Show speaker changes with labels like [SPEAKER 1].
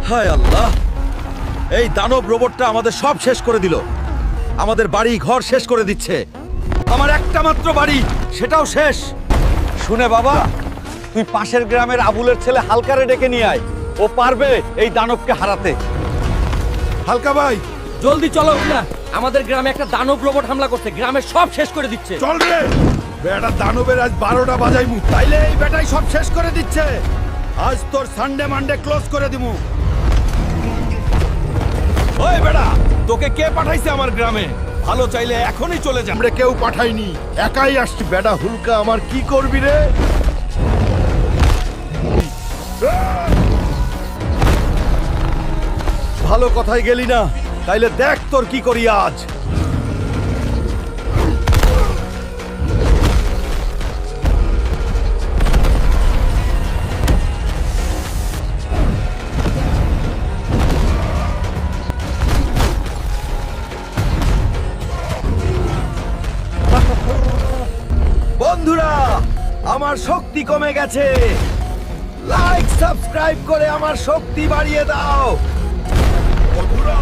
[SPEAKER 1] হায় আল্লাহ, এই দানব রোবটটা আমাদের সব শেষ করে দিল। আমাদের বাড়ি ঘর শেষ করে দিচ্ছে। আমার একটা মাত্র বাড়ি, সেটাও শেষ। শুনে বাবা, তুই পাশের গ্রামের আবুলের ছেলে হালকারে ডেকে নিয়ে আয়। ও পারবে এই দানবকে হারাতে।
[SPEAKER 2] হালকা ভাই,
[SPEAKER 3] জলদি চলো না, আমাদের গ্রামে একটা দানব রোবট হামলা করছে, গ্রামের সব শেষ করে দিচ্ছে।
[SPEAKER 2] চল রে। বেটা দানবের আজ 12টা বাজাইমু, তাইলে এই বেটাই সব শেষ করে দিচ্ছে। আজ তোর সানডে মানডে ক্লোজ করে দিমু।
[SPEAKER 1] ওই বেটা, তোকে কে পাঠাইছে আমার গ্রামে? ভালো চাইলে এখনই চলে যা।
[SPEAKER 2] আমরা কেউ পাঠাইনি, একাই আসছি। বেটা হুলকা, আমার কি করবি রে?
[SPEAKER 1] ভালো কথাই গেলি না, তাইলে দেখ তোর কি করি আজ। বন্ধুরা, আমার শক্তি কমে গেছে। লাইক সাবস্ক্রাইব করে আমার শক্তি বাড়িয়ে দাও।
[SPEAKER 2] বন্ধুরা,